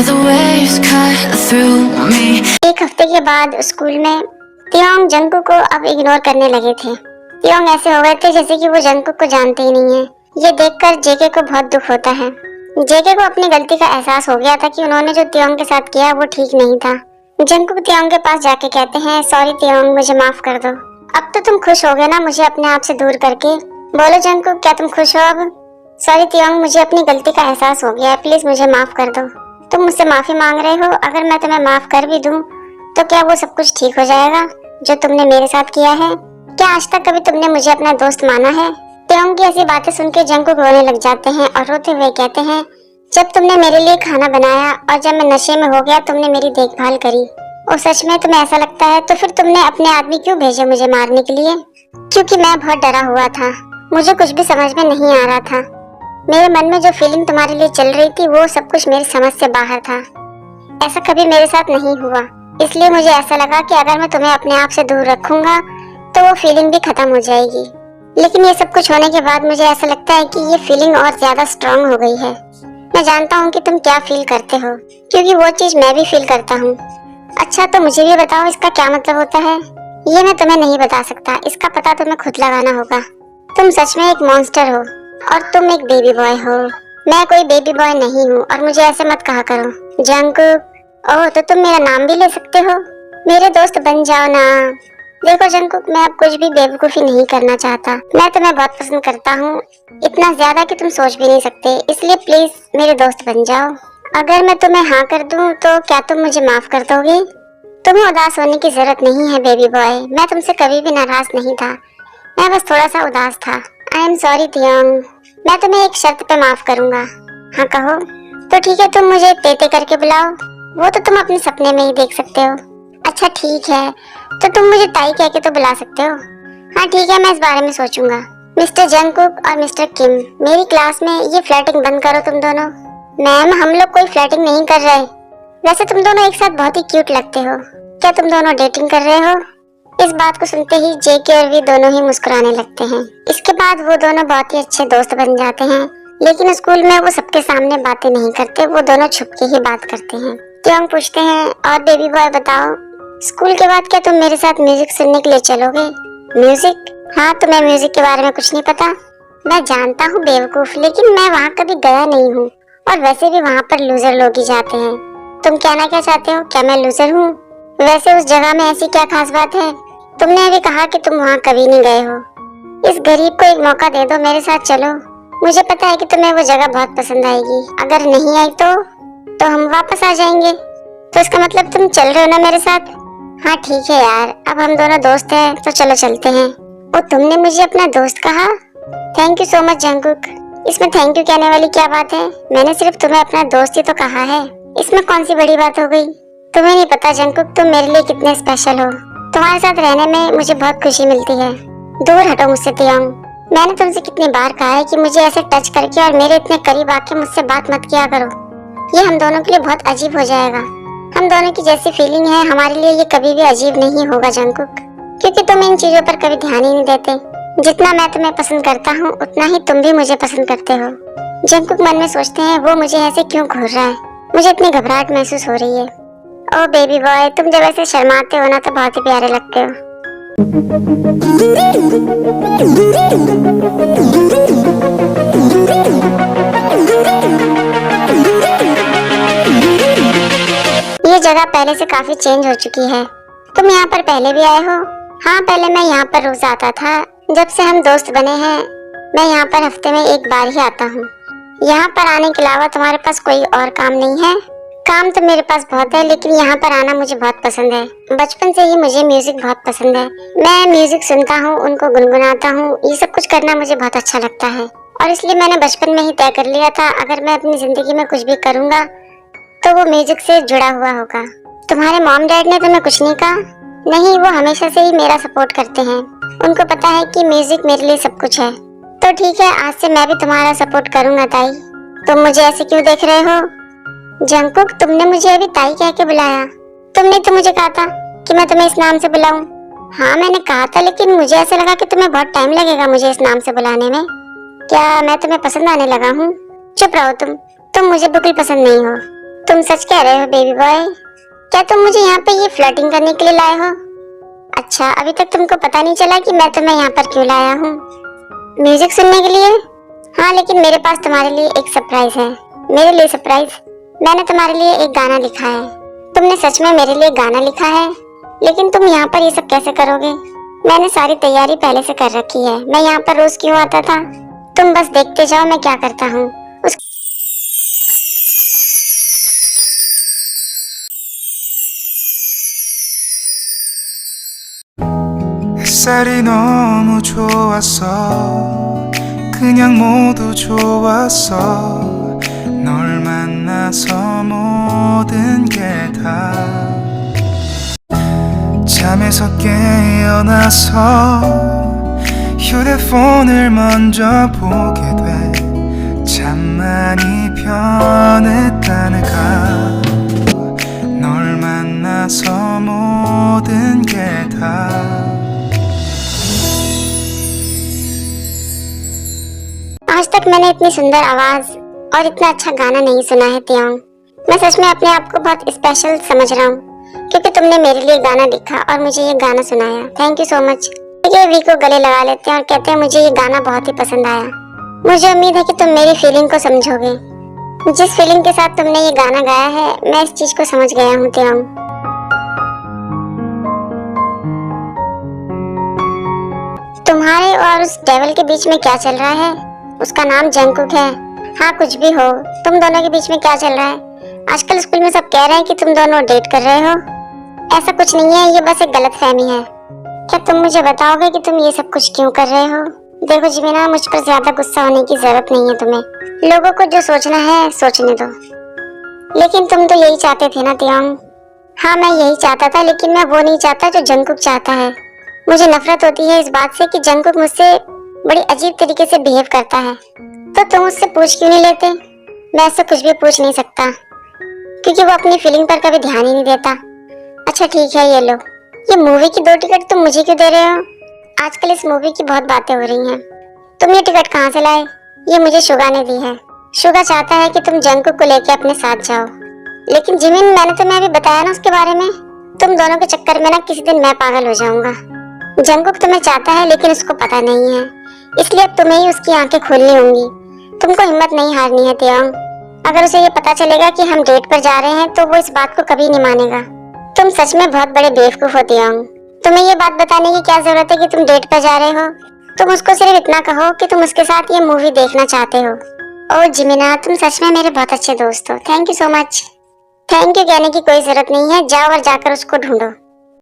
the waves cut through me. एक हफ्ते के बाद स्कूल में तियोंग जंगकुक को अब इग्नोर करने लगे थे। तियोंग ऐसे हो गए थे जैसे कि वो जंगकुक को जानते ही नहीं है। ये देखकर जेके को बहुत दुख होता है। जेके को अपनी गलती का एहसास हो गया था कि उन्होंने जो तियोंग के साथ किया वो ठीक नहीं था। जंगकुक तियोंग के पास जाके कहते हैं, सॉरी तियोंग, मुझे माफ कर दो। अब तो तुम खुश हो गए ना मुझे अपने आप से दूर करके? बोलो जंगकुक, क्या तुम खुश हो अब? सॉरी तियोंग, मुझे अपनी गलती का एहसास हो गया है, प्लीज मुझे माफ कर दो। तुम मुझसे माफी मांग रहे हो, अगर मैं तुम्हें माफ कर भी दूं तो क्या वो सब कुछ ठीक हो जाएगा जो तुमने मेरे साथ किया है? क्या आज तक कभी तुमने मुझे अपना दोस्त माना है? तियोंग की ऐसी बातें सुन के जंगकुक रोने लग जाते हैं और रोते हुए कहते हैं, जब तुमने मेरे लिए खाना बनाया और जब मैं नशे में हो गया तुमने मेरी देखभाल करी और सच में तुम्हें ऐसा लगता है तो फिर तुमने अपने आदमी क्यों भेजे मुझे मारने के लिए? क्योंकि मैं बहुत डरा हुआ था, मुझे कुछ भी समझ में नहीं आ रहा था। मेरे मन में जो फीलिंग तुम्हारे लिए चल रही थी वो सब कुछ मेरी समझ से बाहर था। ऐसा कभी मेरे साथ नहीं हुआ, इसलिए मुझे ऐसा लगा कि अगर मैं तुम्हें अपने आप से दूर रखूंगा तो वो फीलिंग भी खत्म हो जाएगी। लेकिन ये सब कुछ होने के बाद मुझे ऐसा लगता है कि ये फीलिंग और ज्यादा स्ट्रांग हो गई है। मैं जानता हूँ कि तुम क्या फील करते हो, क्योंकि वो चीज मैं भी फील करता हूँ। अच्छा तो मुझे भी बताओ इसका क्या मतलब होता है? ये मैं तुम्हें नहीं बता सकता, इसका पता तुम्हें खुद लगाना होगा। तुम सच में एक मॉन्स्टर हो और तुम एक बेबी बॉय हो। मैं कोई बेबी बॉय नहीं हूँ और मुझे ऐसे मत कहा करो। जंगकुक, ओह तो तुम मेरा नाम भी ले सकते हो, मेरे दोस्त बन जाओ ना। देखो जंगकुक, मैं अब कुछ भी बेवकूफी नहीं करना चाहता। मैं तुम्हें बहुत पसंद करता हूँ, इतना ज्यादा कि तुम सोच भी नहीं सकते, इसलिए प्लीज मेरे दोस्त बन जाओ। अगर मैं तुम्हें हाँ कर दूं तो क्या तुम मुझे माफ कर दोगे? तुम्हें उदास होने की जरूरत नहीं है बेबी बॉय, मैं तुमसे कभी भी नाराज नहीं था, मैं बस थोड़ा सा उदास था। आई एम सॉरी तियोंग, मैं तुम्हें एक शर्त पे माफ करूंगा। हाँ कहो। तो ठीक है, तुम मुझे तेते करके बुलाओ, वो तो तुम अपने सपने में ही देख सकते हो। अच्छा ठीक है, तो तुम मुझे ताई कह के तो बुला सकते हो। हाँ ठीक है, मैं इस बारे में सोचूंगा। मिस्टर जंगकुक और मिस्टर किम, मेरी क्लास में ये फ्लर्टिंग बंद करो तुम दोनों। मैम, हम लोग कोई फ्लर्टिंग नहीं कर रहे। वैसे तुम दोनों एक साथ बहुत ही क्यूट लगते हो, क्या तुम दोनों डेटिंग कर रहे हो? इस बात को सुनते ही जेके और वी दोनों ही मुस्कुराने लगते हैं। इसके बाद वो दोनों बहुत ही अच्छे दोस्त बन जाते हैं, लेकिन स्कूल में वो सबके सामने बातें नहीं करते, वो दोनों छुप के ही बात करते हैं। तियोंग पूछते हैं, और बेबी बॉय बताओ, स्कूल के बाद क्या तुम मेरे साथ म्यूजिक सुनने के लिए चलोगे? म्यूजिक? हाँ, तुम्हें म्यूजिक के बारे में कुछ नहीं पता? मैं जानता हूँ बेवकूफ, लेकिन मैं वहाँ कभी गया नहीं हूँ और वैसे भी वहाँ पर लूजर लोग ही जाते हैं। तुम कहना क्या चाहते हो, क्या मैं लूजर हूँ? वैसे उस जगह में ऐसी क्या खास बात है? तुमने अभी कहा कि तुम वहाँ कभी नहीं गए हो। इस गरीब को एक मौका दे दो, मेरे साथ चलो, मुझे पता है कि तुम्हें वो जगह बहुत पसंद आएगी। अगर नहीं आई तो हम वापस आ जाएंगे। तो इसका मतलब तुम चल रहे हो ना मेरे साथ? हाँ ठीक है यार, अब हम दोनों दोस्त हैं तो चलो चलते हैं। और तुमने मुझे अपना दोस्त कहा? Thank you so much Jungkook, इसमें थैंक यू कहने वाली क्या बात है? मैंने सिर्फ तुम्हें अपना दोस्त ही तो कहा है, इसमें कौन सी बड़ी बात हो गई? तुम्हें नहीं पता जंगकुक, तुम मेरे लिए कितने स्पेशल हो। तुम्हारे साथ रहने में मुझे बहुत खुशी मिलती है। दूर हटो मुझसे तियोंग, मैंने तुमसे कितनी बार कहा है कि मुझे ऐसे टच करके और मेरे इतने करीब आके मुझसे बात मत किया करो। ये हम दोनों के लिए बहुत अजीब हो जाएगा। हम दोनों की जैसी फीलिंग है, हमारे लिए ये कभी भी अजीब नहीं होगा जंगकुक, क्योंकि तुम इन चीजों पर कभी ध्यान ही नहीं देते। जितना मैं तुम्हें पसंद करता हूँ उतना ही तुम भी मुझे पसंद करते हो। जंगकुक मन में सोचते हैं, वो मुझे ऐसे क्यों घूर रहा है, मुझे इतनी घबराहट महसूस हो रही है। ओ बेबी बॉय, तुम जब ऐसे शर्माते हो ना तो बहुत ही प्यारे लगते हो। ये जगह पहले से काफी चेंज हो चुकी है। तुम यहाँ पर पहले भी आए हो? हाँ, पहले मैं यहाँ पर रोज आता था। जब से हम दोस्त बने हैं मैं यहाँ पर हफ्ते में एक बार ही आता हूँ। यहाँ पर आने के अलावा तुम्हारे पास कोई और काम नहीं है? काम तो मेरे पास बहुत है, लेकिन यहाँ पर आना मुझे बहुत पसंद है। बचपन से ही मुझे म्यूजिक बहुत पसंद है। मैं म्यूजिक सुनता हूँ, उनको गुनगुनाता हूँ, ये सब कुछ करना मुझे बहुत अच्छा लगता है और इसलिए मैंने बचपन में ही तय कर लिया था, अगर मैं अपनी जिंदगी में कुछ भी करूँगा तो वो म्यूजिक से जुड़ा हुआ होगा। तुम्हारे मॉम डैड ने तुम्हें कुछ नहीं कहा? नहीं, वो हमेशा से ही मेरा सपोर्ट करते हैं, उनको पता है कि म्यूजिक मेरे लिए सब कुछ है। तो ठीक है, आज से मैं भी तुम्हारा सपोर्ट करूँगा ताई। तुम मुझे ऐसे क्यों देख रहे हो? जंगकुक, तुमने मुझे अभी ताई कह के बुलाया, तुमने तो मुझे कहा था कि मैं तुम्हें इस नाम से बुलाऊं। हाँ मैंने कहा था, लेकिन मुझे ऐसा लगा कि तुम्हें बहुत टाइम लगेगा मुझे इस नाम से बुलाने में। क्या मैं तुम्हें पसंद आने लगा हूँ? चुप रहो तुम मुझे बिल्कुल पसंद नहीं हो। तुम सच कह रहे हो बेबी बॉय? क्या तुम मुझे यहाँ पे ये फ्लर्टिंग करने के लिए लाए हो? अच्छा, अभी तक तुमको पता नहीं चला कि मैं तुम्हें यहाँ पर क्यों लाया हूँ? म्यूजिक सुनने के लिए? हाँ, लेकिन मेरे पास तुम्हारे लिए एक सरप्राइज है। मेरे लिए सरप्राइज? मैंने तुम्हारे लिए एक गाना लिखा है। तुमने सच में मेरे लिए गाना लिखा है? लेकिन तुम यहाँ पर ये सब कैसे करोगे? मैंने सारी तैयारी पहले से कर रखी है। मैं यहाँ पर रोज क्यों आता था? तुम बस देखते जाओ मैं क्या करता हूँ। 햇살이 너무 좋았어. 그냥 모두 좋았어. 널 만나서 모든 게 다 잠에서 깨어나서 휴대폰을 먼저 보게 돼. 참 많이 변했다네가. 널 만나서 모든 게 다 आज तक मैंने इतनी सुंदर आवाज और इतना अच्छा गाना नहीं सुना है तियोंग। मैं सच में अपने आप को बहुत स्पेशल समझ रहा हूँ क्योंकि तुमने मेरे लिए गाना लिखा और मुझे ये गाना सुनाया। Thank you so much. ये वी को गले लगा लेते हैं और कहते हैं मुझे ये गाना बहुत ही पसंद आया। मुझे उम्मीद है कि तुम मेरी फीलिंग को समझोगे। जिस फीलिंग के साथ तुमने ये गाना गाया है मैं इस चीज को समझ गया हूँ तियोंग। तुम्हारे और उस डेविल के बीच में क्या चल रहा है? उसका नाम जंगकुक है। हाँ, कुछ भी हो, तुम दोनों के बीच में क्या चल रहा है? आजकल स्कूल में सब कह रहे हैं कि तुम दोनों डेट कर रहे हो। ऐसा कुछ नहीं है, ये बस एक गलतफहमी है। क्या तुम मुझे बताओगे कि तुम ये सब कुछ क्यों कर रहे हो? देखो जिमिना, मुझ पर ज्यादा गुस्सा होने की जरूरत नहीं है तुम्हें। लोगों को जो सोचना है सोचने दो। लेकिन तुम तो यही चाहते थे ना तियोंग? हाँ, मैं यही चाहता था, लेकिन मैं वो नहीं चाहता जो जंगकुक चाहता है। मुझे नफरत होती है इस बात से कि जंगकुक मुझसे बड़ी अजीब तरीके से बिहेव करता है। तो तुम उससे पूछ क्यों नहीं लेते? मैं उससे कुछ भी पूछ नहीं सकता क्योंकि वो अपनी फीलिंग पर कभी ध्यान ही नहीं देता। अच्छा ठीक है, ये लो। ये मूवी की 2 टिकट तुम मुझे क्यों दे रहे हो? आजकल इस मूवी की बहुत बातें हो रही हैं। तुम ये टिकट कहाँ से लाए? ये मुझे शुगा ने दी है। शुगा चाहता है कि तुम जंगकुक को लेकर अपने साथ जाओ। लेकिन जिमिन, मैंने तुम्हें अभी बताया ना उसके बारे में। तुम दोनों के चक्कर में ना किसी दिन मैं पागल हो जाऊंगा। जंगकुक तुम्हें चाहता है लेकिन उसको पता नहीं है, इसलिए अब तुम्हें ही उसकी आंखें खोलनी होंगी। तुमको हिम्मत नहीं हारनी है तियोंग। अगर उसे ये पता चलेगा कि हम डेट पर जा रहे हैं तो वो इस बात को कभी नहीं मानेगा। तुम सच में बहुत बड़े बेवकूफ हो तियोंग। तुम्हें ये बात बताने की क्या जरूरत है कि तुम डेट पर जा रहे हो? तुम उसको सिर्फ इतना कहो कि तुम उसके साथ ये मूवी देखना चाहते हो। ओह जिमिना, तुम सच में मेरे बहुत अच्छे दोस्त हो। Thank you so much. Thank you कहने की कोई जरूरत नहीं है। जाओ और जाकर उसको ढूंढो।